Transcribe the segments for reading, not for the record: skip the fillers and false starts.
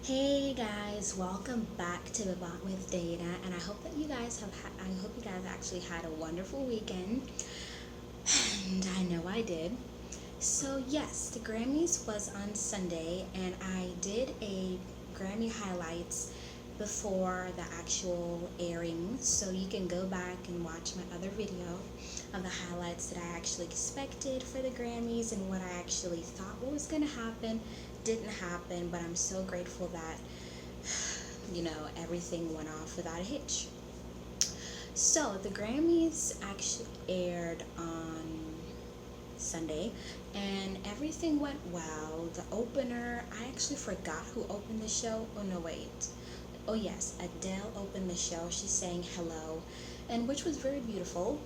Hey guys, welcome back to the Bot with DannaTh, and I hope that you guys I hope you guys actually had a wonderful weekend, and I know I did. So yes, the Grammys was on Sunday, and I did a Grammy highlights before the actual airing, so you can go back and watch my other video of the highlights that I actually expected for the Grammys and what I actually thought what was gonna happen. Didn't happen, but I'm so grateful that everything went off without a hitch. So the Grammys actually aired on Sunday, and everything went well. The opener, I actually forgot who opened the show. Oh no, wait. Oh yes, Adele opened the show. She sang Hello, and which was very beautiful.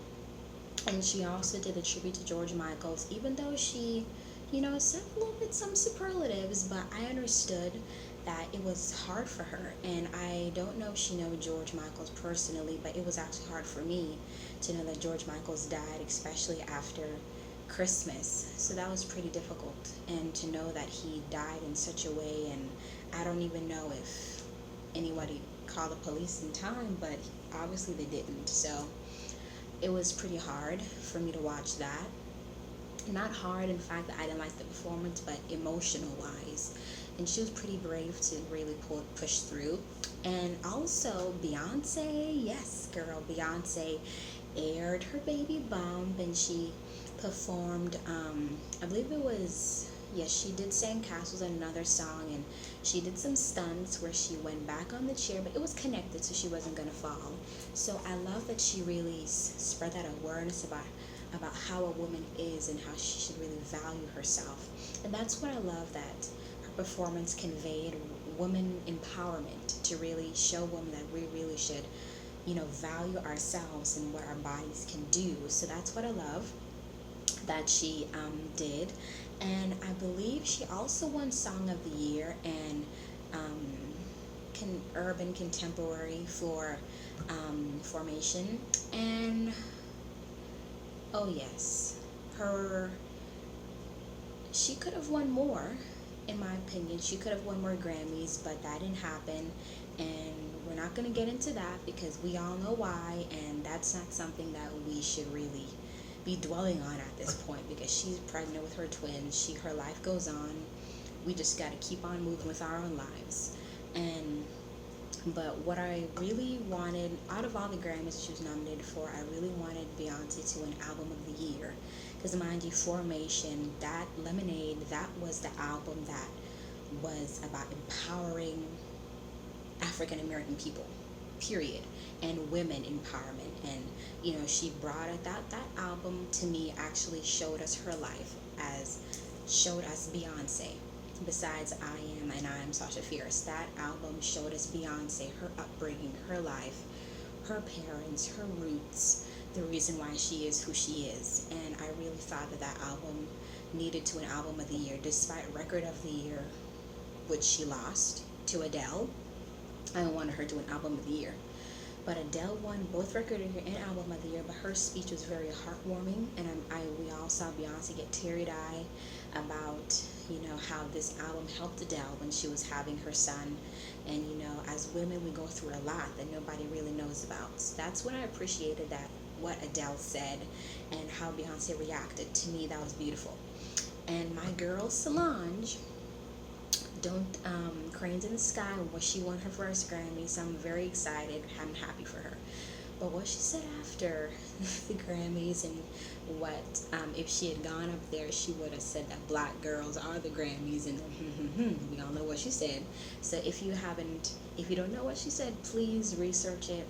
And she also did a tribute to George Michael's, even though she, said a little bit some superlatives, but I understood that it was hard for her. And I don't know if she knew George Michael's personally, but it was actually hard for me to know that George Michael's died, especially after Christmas. So that was pretty difficult. And to know that he died in such a way, and I don't even know if anybody called the police in time, but obviously they didn't. So it was pretty hard for me to watch that. Not hard in fact that I didn't like the performance, but emotional wise. And she was pretty brave to really push through. And also Beyonce, yes girl, Beyonce aired her baby bump, and she performed, I believe it was, yes, she did Sandcastles and another song, and she did some stunts where she went back on the chair, but it was connected so she wasn't going to fall. So I love that she really spread that awareness about how a woman is and how she should really value herself. And that's what I love that her performance conveyed, woman empowerment, to really show women that we really should value ourselves and what our bodies can do. So that's what I love that she did. And I believe she also won Song of the Year and Urban Contemporary for Formation. And oh yes, she could have won more, in my opinion. She could have won more Grammys, but that didn't happen. And we're not going to get into that because we all know why, and that's not something that we should really be dwelling on at this point, because she's pregnant with her twins. Her life goes on. We just got to keep on moving with our own lives. And but what I really wanted out of all the Grammys she was nominated for, I really wanted Beyonce to win Album of the Year. Because mind you, Formation, that Lemonade, that was the album that was about empowering African American people, period, and women empowerment. And she brought it, that album to me actually showed us her life, as showed us Beyonce. Besides I Am Sasha Fierce, that album showed us Beyonce, her upbringing, her life, her parents, her roots, the reason why she is who she is. And I really thought that album needed to win Album of the Year, despite Record of the Year, which she lost to Adele. I wanted her to win Album of the Year. But Adele won both Record of the Year and Album of the Year, but her speech was very heartwarming, and we all saw Beyonce get teary-eyed about, how this album helped Adele when she was having her son. And, as women, we go through a lot that nobody really knows about. So that's what I appreciated, that what Adele said and how Beyonce reacted. To me, that was beautiful. And my girl Solange, don't Cranes in the Sky, where she won her first Grammy, so I'm very excited. I'm happy for her. But what she said after the Grammys, and what if she had gone up there, she would have said that black girls are the Grammys, and we all know what she said. So if you don't know what she said, please research it.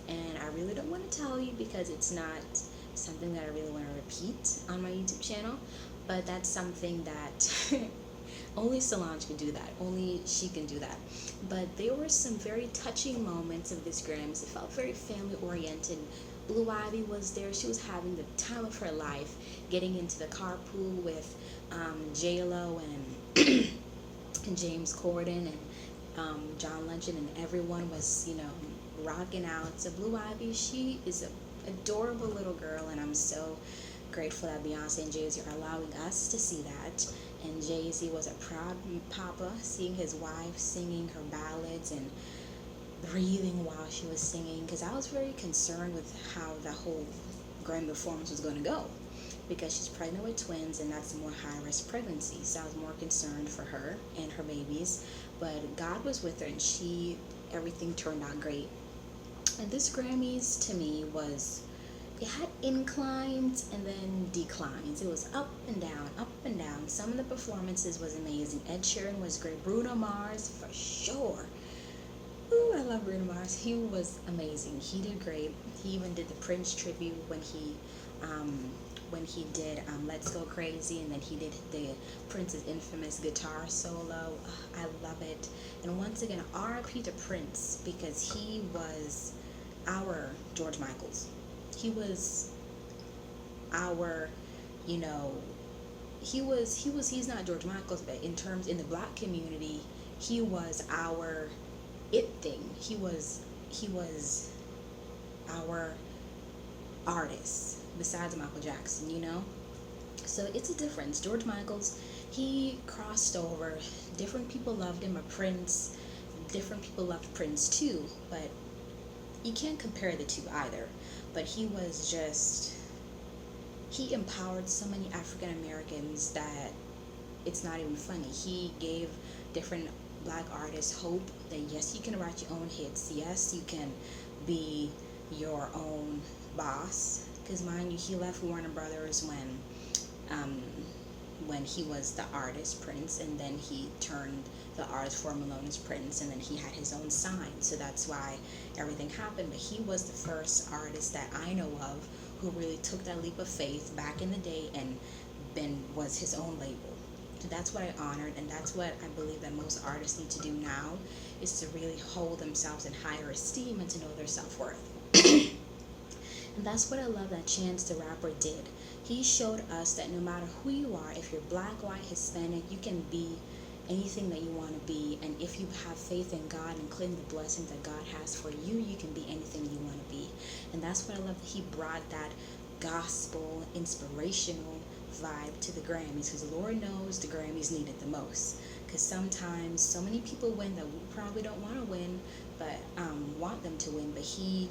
And I really don't want to tell you because it's not something that I really want to repeat on my YouTube channel, but that's something that only Solange can do that. Only she can do that. But there were some very touching moments of this Grammys. It felt very family-oriented. Blue Ivy was there. She was having the time of her life, getting into the carpool with J-Lo and, and James Corden and John Legend, and everyone was, rocking out. So Blue Ivy, she is an adorable little girl, and I'm so grateful that Beyonce and Jay-Z are allowing us to see that. And Jay-Z was a proud papa, seeing his wife singing her ballads and breathing while she was singing, because I was very concerned with how the whole Grammy performance was going to go, because she's pregnant with twins and that's a more high-risk pregnancy, so I was more concerned for her and her babies. But God was with her, and everything turned out great. And this Grammys to me was, it had inclines and then declines. It was up and down, up and down. Some of the performances was amazing. Ed Sheeran was great. Bruno Mars for sure. Ooh, I love Bruno Mars. He was amazing. He did great. He even did the Prince tribute when he did Let's Go Crazy, and then he did the Prince's infamous guitar solo. I love it. And once again, R.I.P. to Prince, because he was our George Michaels. He was our, you know, he's not George Michaels, but in the black community, he was our it thing. He was our artist besides Michael Jackson, you know? So it's a difference. George Michaels, he crossed over. Different people loved him. A Prince, different people loved Prince too, but you can't compare the two either. But he empowered so many African Americans that it's not even funny. He gave different black artists hope that yes, you can write your own hits. Yes, you can be your own boss. Because mind you, he left Warner Brothers when he was the artist Prince, and then he turned the artist form alone as Prince, and then he had his own sign. So that's why everything happened. But he was the first artist that I know of who really took that leap of faith back in the day and then was his own label. So that's what I honored, and that's what I believe that most artists need to do now, is to really hold themselves in higher esteem and to know their self-worth. And that's what I love that Chance the Rapper did. He showed us that no matter who you are, if you're black, white, Hispanic, you can be anything that you want to be. And if you have faith in God and claim the blessings that God has for you, you can be anything you want to be. And that's what I love, that he brought that gospel, inspirational vibe to the Grammys, because the Lord knows the Grammys need it the most. Because sometimes so many people win that we probably don't want to win, but want them to win. But he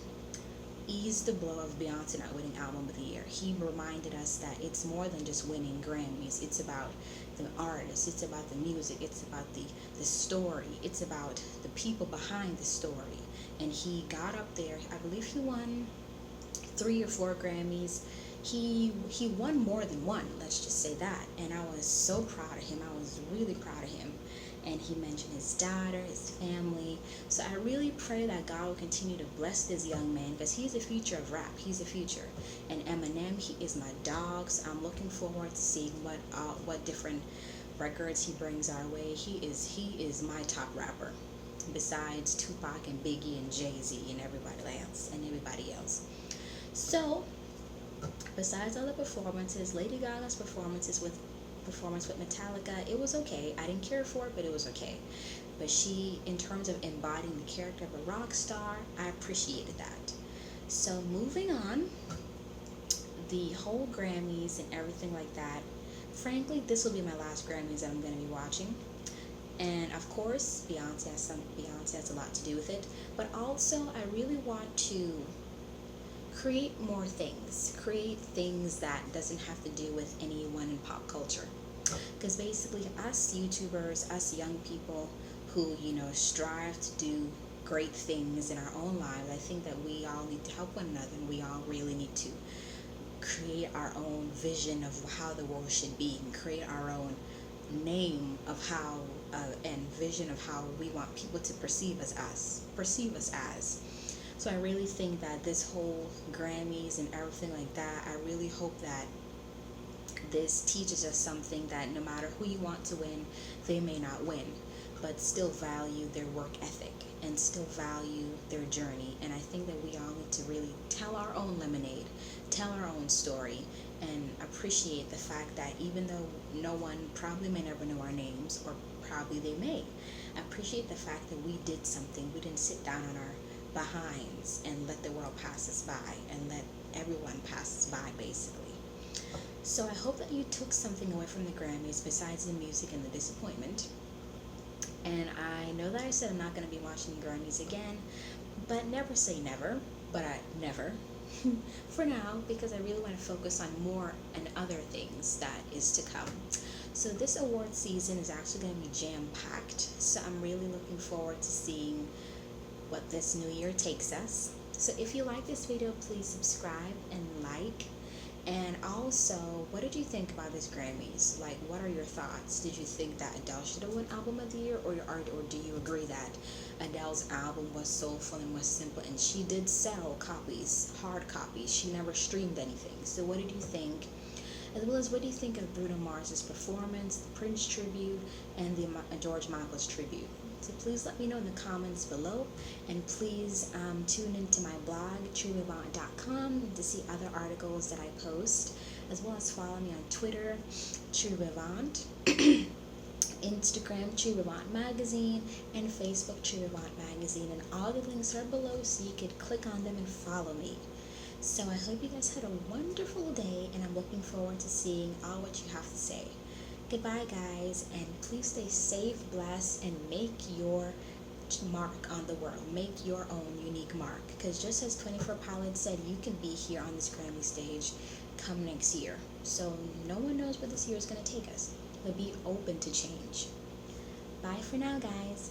eased the blow of Beyonce not winning Album of the Year. He reminded us that it's more than just winning Grammys. It's about the artist, it's about the music, it's about the story, it's about the people behind the story. And he got up there, I believe he won 3 or 4 Grammys. He won more than one, let's just say that. And I was so proud of him. I was really proud of him. And he mentioned his daughter, his family. So I really pray that God will continue to bless this young man, because he's the future of rap. He's the future. And Eminem, he is my dog. So I'm looking forward to seeing what different records he brings our way. He is my top rapper, besides Tupac and Biggie and Jay-Z and everybody else. So besides all the performances, Lady Gaga's performance with Metallica, it was okay. I didn't care for it, but it was okay. But she, in terms of embodying the character of a rock star, I appreciated that. So moving on, the whole Grammys and everything like that, frankly, this will be my last Grammys that I'm going to be watching. And of course, Beyonce has a lot to do with it. But also, I really want to create more things. Create things that doesn't have to do with anyone in pop culture. Because basically, us YouTubers, us young people who, strive to do great things in our own lives, I think that we all need to help one another, and we all really need to create our own vision of how the world should be, and create our own name of how and vision of how we want people to perceive us as. So I really think that this whole Grammys and everything like that, I really hope that this teaches us something, that no matter who you want to win, they may not win, but still value their work ethic and still value their journey. And I think that we all need to really tell our own lemonade, tell our own story, and appreciate the fact that even though no one probably may never know our names, or probably they may, appreciate the fact that we did something. We didn't sit down on our behinds and let the world pass us by, and let everyone pass us by, basically. So I hope that you took something away from the Grammys besides the music and the disappointment. And I know that I said I'm not going to be watching the Grammys again, but never say never. But I never. For now, because I really want to focus on more and other things that is to come. So this award season is actually going to be jam packed. So I'm really looking forward to seeing what this new year takes us. So if you like this video, please subscribe and like. And also, what did you think about this Grammys? Like, what are your thoughts? Did you think that Adele should have won Album of the Year, or do you agree that Adele's album was soulful and was simple, and she did sell copies, hard copies. She never streamed anything. So what did you think? As well as, what do you think of Bruno Mars's performance, the Prince tribute, and the George Michael's tribute? So please let me know in the comments below, and please tune into my blog, truevivant.com, to see other articles that I post, as well as follow me on Twitter, TrueVivant, Instagram, TrueVivant Magazine, and Facebook, TrueVivant Magazine, and all the links are below, so you could click on them and follow me. So I hope you guys had a wonderful day, and I'm looking forward to seeing all what you have to say. Goodbye, guys, and please stay safe, blessed, and make your mark on the world. Make your own unique mark. Because just as 24 Pilots said, you can be here on this Grammy stage come next year. So no one knows where this year is going to take us, but be open to change. Bye for now, guys.